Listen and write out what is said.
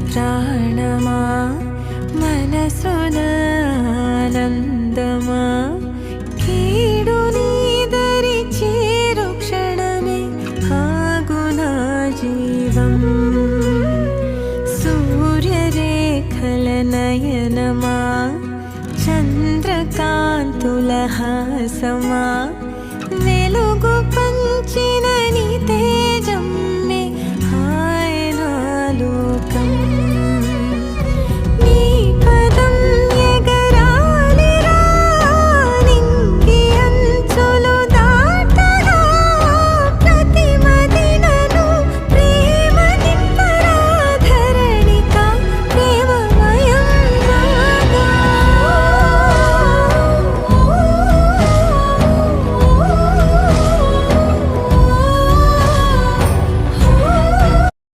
ప్రాణమా మనసున ఆనందమా కీడు నీదరి చేరు క్షణమే ఆగునా జీవం సూర్యరేఖల నయనమా చంద్రకాంతుల హాసమా వెలుగు పంచిన